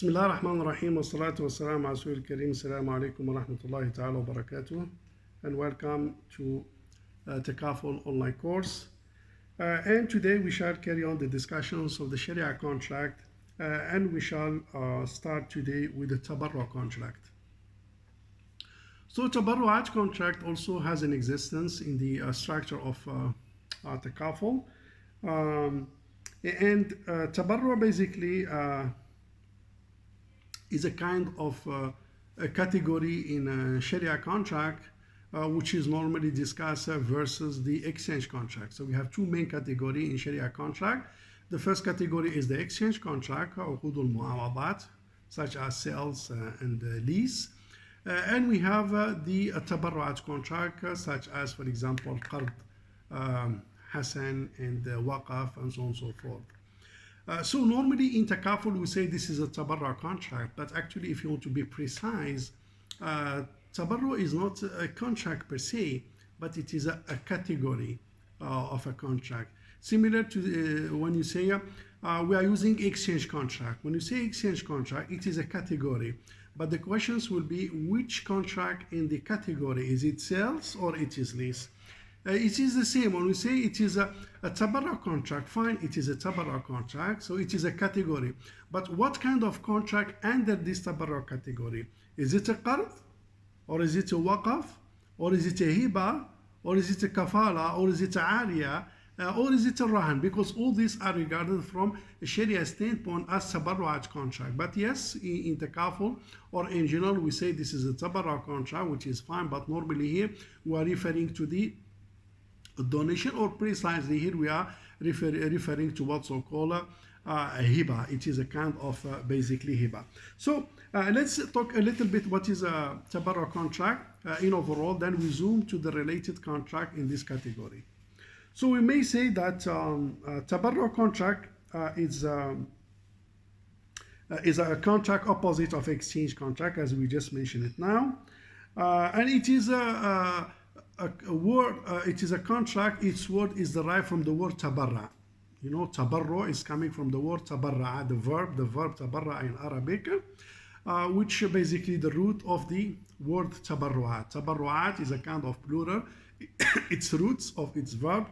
بسم الله الرحمن الرحيم والصلاة والسلام على رسول الكريم. السلام عليكم ورحمة الله تعالى وبركاته, and welcome to Takaful online course. And today we shall carry on the discussions of the Sharia contract, and we shall start today with the Tabaru contract. So Tabaru'at contract also has an existence in the structure of Takaful, and Tabarru basically is a kind of a category in a Sharia contract which is normally discussed versus the exchange contract. So we have two main categories in Sharia contract. The first category is the exchange contract, عقود المعاوضات, such as sales and lease. And we have the tabarru'at contract, such as, for example, qard, hasan, and waqaf, and so on and so forth. So normally in Takaful we say this is a tabarru contract, but actually if you want to be precise, tabarru is not a contract per se, but it is a category of a contract. Similar to when you say we are using exchange contract. When you say exchange contract, it is a category, but the questions will be which contract in the category, is it sales or it is lease? It is the same when we say it is a tabarru contract. Fine, it is a tabarru contract, so it is a category. But what kind of contract under this tabarru category? Is it a qard, or is it a waqaf, or is it a hiba, or is it a kafala, or is it a ariya, or is it a rahan? Because all these are regarded from a Sharia standpoint as tabarru'at contract. But yes, in Takaful or in general, we say this is a tabarru contract, which is fine. But normally here we are referring to the donation, or precisely here we are referring to what's called a hiba. It is a kind of basically hiba. So let's talk a little bit what is a tabarru contract in overall, then we zoom to the related contract in this category. So we may say that tabarru contract is a contract opposite of exchange contract, as we just mentioned it now, and it is a word, it is a contract. Its word is derived from the word tabarra. You know, tabarru is coming from the word tabarra, the verb tabarra in Arabic, which basically the root of the word tabarru'at. Tabarru'at is a kind of plural. Its roots of its verb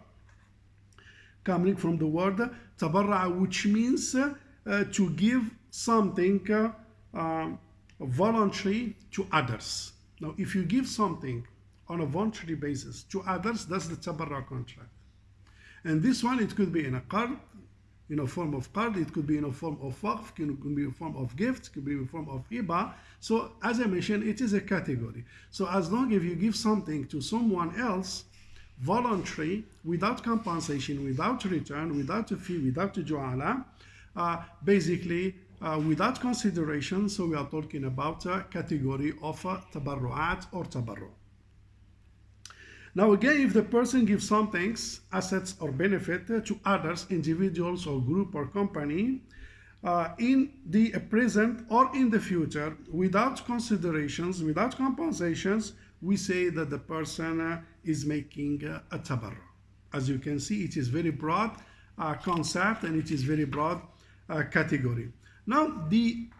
coming from the word tabarra, which means to give something voluntary to others. Now, if you give something on a voluntary basis to others, that's the tabarru contract. And this one, it could be in a qard, in a form of qard, it could be in a form of waqf, it could be in a form of gift, it could be in a form of hiba. So as I mentioned, it is a category. So as long as you give something to someone else voluntary, without compensation, without return, without a fee, without a ju'ala, basically without consideration, so we are talking about a category of tabarru'at or tabarru. Now again, if the person gives some things, assets or benefit to others, individuals or group or company, in the present or in the future, without considerations, without compensations, we say that the person is making a tabarru. As you can see, it is very broad concept, and it is very broad category. Now the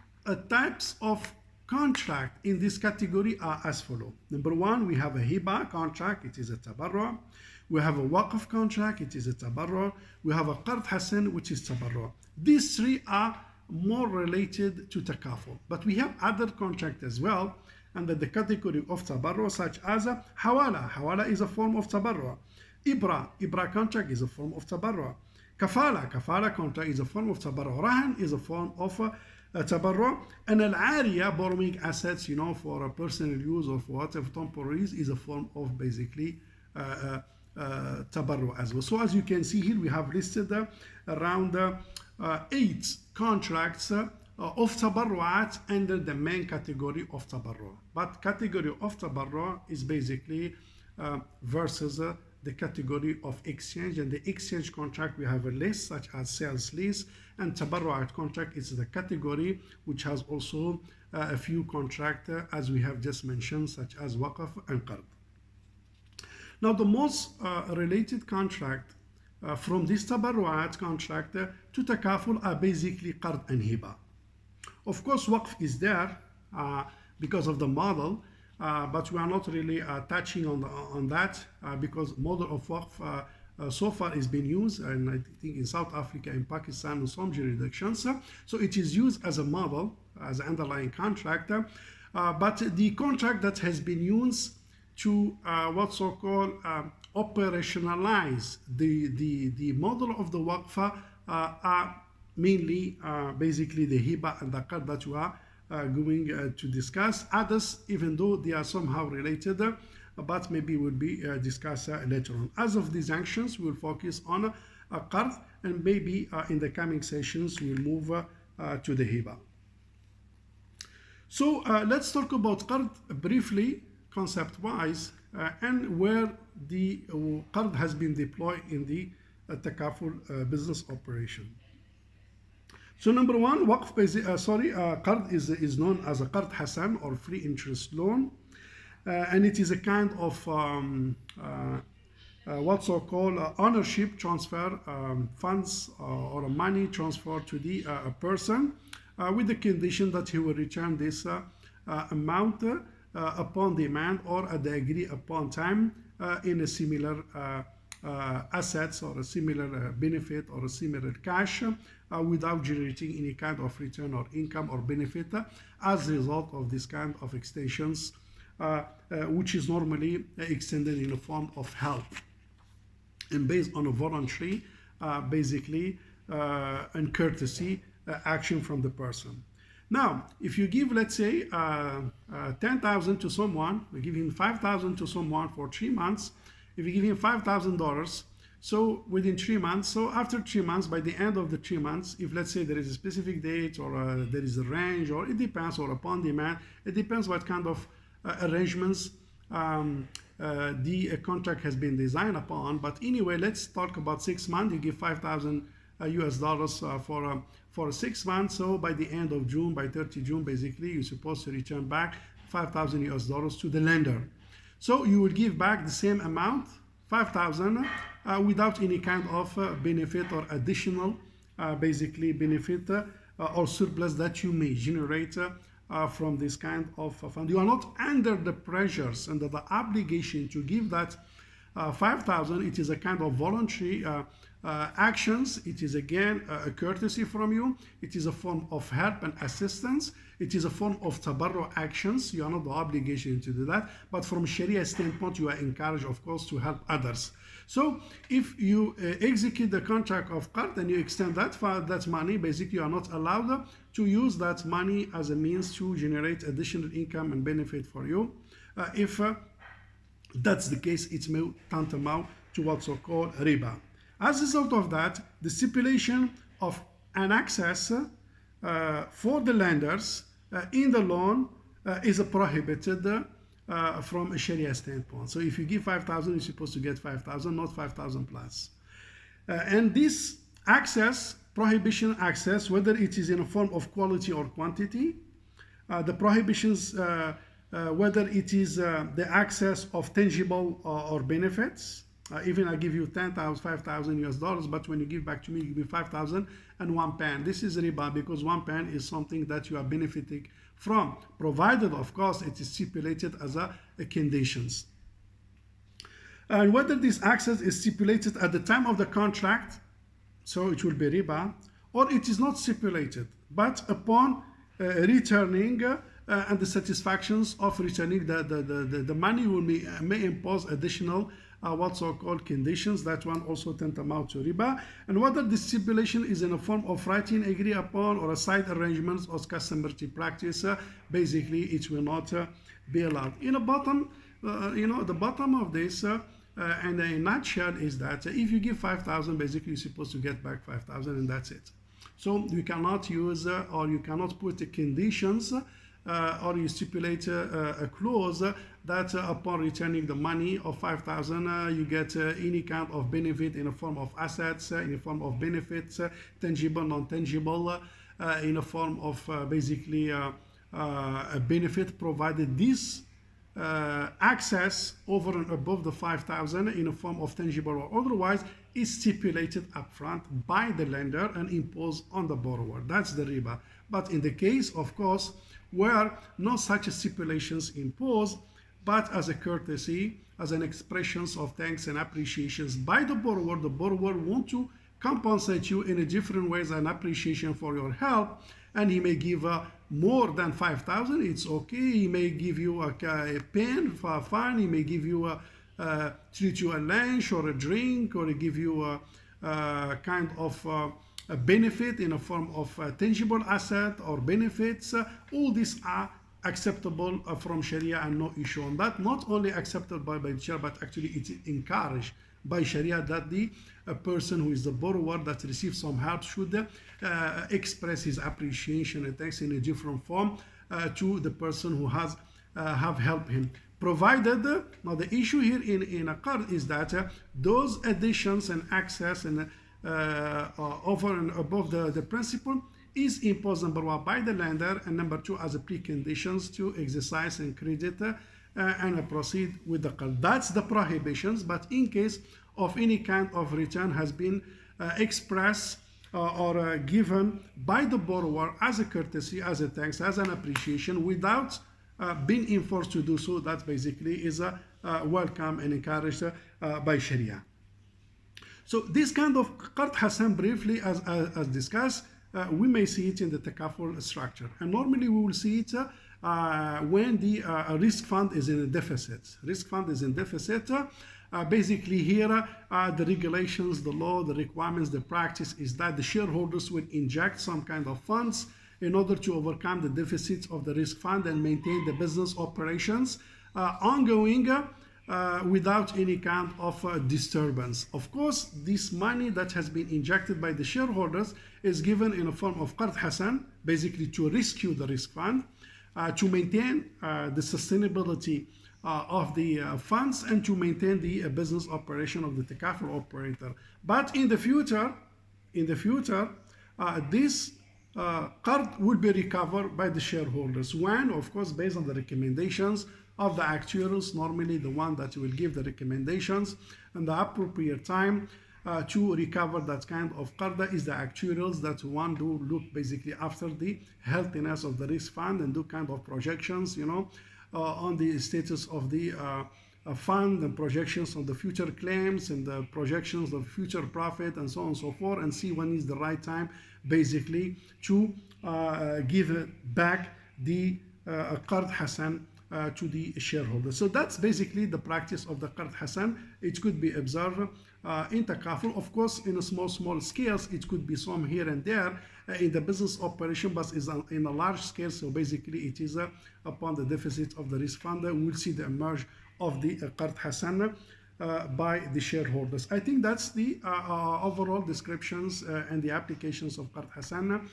types of contract in this category are as follow. Number one, we have a hiba contract, it is a tabarru. We have a waqf contract, it is a tabarru. We have a qard hasan, which is tabarru. These three are more related to takaful, but we have other contract as well under the category of tabarru, such as hawala. Hawala is a form of tabarru. Ibra contract is a form of tabarru. Kafala contract is a form of tabarru. Rahan is a form of tabarru. And al-ariya, borrowing assets, you know, for a personal use or for whatever temporary use, is a form of basically tabarru as well. So as you can see here, we have listed around 8 contracts of tabarru'at under the main category of tabarru. But category of tabarru is basically versus the category of exchange. And the exchange contract, we have a list such as sales lease, and tabarru'at contract is the category which has also a few contracts as we have just mentioned, such as waqf and qard. Now the most related contract from this tabarru'at contract to takaful are basically qard and hiba. Of course, waqf is there because of the model, but we are not really touching on that because model of waqf so far is being used, and I think in South Africa, in Pakistan, in some jurisdictions. So it is used as a model, as an underlying contract, but the contract that has been used to what's so-called operationalize the model of the waqf are mainly basically the hiba and the qard that we are going to discuss. Others, even though they are somehow related, but maybe will be discussed later on. As of these actions, we'll focus on qard, and maybe in the coming sessions we'll move to the hiba. So let's talk about qard briefly, concept-wise, and where the qard has been deployed in the Takaful business operation. So number one, waqf qard is known as a qard hasan, or free interest loan, and it is a kind of what's so-called ownership transfer, funds or money transfer to the person with the condition that he will return this amount upon demand or at the agreed upon time in a similar assets or a similar benefit or a similar cash without generating any kind of return or income or benefit as a result of this kind of extensions, which is normally extended in the form of help and based on a voluntary, basically, and courtesy action from the person. Now, if you give, let's say, 10,000 to someone, we give him 5,000 to someone for 3 months. If you give him $5,000, so within 3 months, so after 3 months, by the end of the 3 months, if let's say there is a specific date or there is a range, or it depends, or upon demand, it depends what kind of arrangements the contract has been designed upon. But anyway, let's talk about 6 months. You give 5,000 US dollars for 6 months. So by the end of June, by 30 June, basically, you're supposed to return back 5,000 US dollars to the lender. So you will give back the same amount, 5,000, without any kind of benefit or additional, basically, benefit or surplus that you may generate from this kind of fund. You are not under the pressures, under the obligation to give that 5,000. It is a kind of voluntary actions. It is again a courtesy from you. It is a form of help and assistance. It is a form of tabarru actions. You are not the obligation to do that, but from Sharia standpoint, you are encouraged, of course, to help others. So if you execute the contract of qard and you extend that money, basically you are not allowed to use that money as a means to generate additional income and benefit for you. If that's the case, it may tantamount to what's so-called riba. As a result of that, the stipulation of an access for the lenders in the loan is prohibited from a Sharia standpoint. So if you give 5,000, you're supposed to get 5,000, not 5,000 plus. And this access, prohibition access, whether it is in a form of quality or quantity, the prohibitions, whether it is the access of tangible or benefits, even I give you 10,000, 5,000 US dollars, but when you give back to me, you give me 5,000 and 1 pen. This is riba because 1 pen is something that you are benefiting from, provided, of course, it is stipulated as a conditions. And whether this access is stipulated at the time of the contract, so it will be riba, or it is not stipulated, but upon returning and the satisfactions of returning the money may impose additional what so-called conditions. That one also tantamount to riba. And whether the stipulation is in a form of writing agreed upon or a side arrangements or customary practice, basically it will not be allowed. In the bottom, the bottom of this, and in a nutshell, is that if you give 5,000, basically you're supposed to get back 5,000, and that's it. So you cannot use or you cannot put the conditions or you stipulate a clause that upon returning the money of 5,000, you get any kind of benefit in a form of assets, in a form of benefits, tangible, non-tangible, in a form of basically a benefit, provided this access over and above the 5,000 in a form of tangible or otherwise is stipulated upfront by the lender and imposed on the borrower. That's the riba. But in the case, of course, where no such stipulations imposed, but as a courtesy, as an expression of thanks and appreciations by the borrower want to compensate you in a different ways and appreciation for your help, and he may give more than 5,000. It's okay. He may give you a pen for fun. He may give you treat you a lunch or a drink, or give you a kind of a benefit in a form of a tangible asset or benefits. All these are acceptable from Sharia and no issue on that. Not only accepted by the Sharia, but actually it's encouraged by Sharia that the person who is the borrower that receives some help should express his appreciation and thanks in a different form to the person who has have helped him. Provided, now the issue here in a card is that those additions and access and over and above the principle is imposed, number one, by the lender, and number two, as a preconditions to exercise and credit and proceed with the card. That's the prohibitions, but in case of any kind of return has been expressed or given by the borrower as a courtesy, as a thanks, as an appreciation, without being enforced to do so, that basically is welcome and encouraged by Sharia. So this kind of Qard Hasan, briefly as discussed, we may see it in the Takaful structure. And normally we will see it when the risk fund is in a deficit. Risk fund is in deficit. Basically here, the regulations, the law, the requirements, the practice is that the shareholders will inject some kind of funds in order to overcome the deficits of the risk fund and maintain the business operations ongoing without any kind of disturbance. Of course, this money that has been injected by the shareholders is given in a form of Qard Hasan, basically to rescue the risk fund, to maintain the sustainability of the funds and to maintain the business operation of the Takaful operator. But in the future, this Qard will be recovered by the shareholders when, of course, based on the recommendations of the actuaries, normally the one that will give the recommendations and the appropriate time to recover that kind of Qard is the actuaries that want to look basically after the healthiness of the risk fund and do kind of projections, you know, on the status of the fund and projections of the future claims and the projections of future profit and so on and so forth, and see when is the right time basically to give back the Qard Hasan to the shareholders. So that's basically the practice of the Qard Hasan. It could be observed in Takaful. Of course, in a small scales, it could be some here and there in the business operation, but is in a large scale. So basically, it is upon the deficit of the risk fund, we'll see the emerge of the Qard Hasan by the shareholders. I think that's the overall descriptions and the applications of Qard Hasan.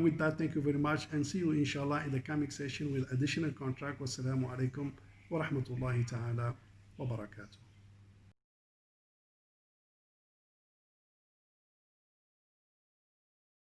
With that, thank you very much, and see you inshallah in the coming session with additional contract. Wassalamu alaikum wa rahmatullahi ta'ala wa barakatuh.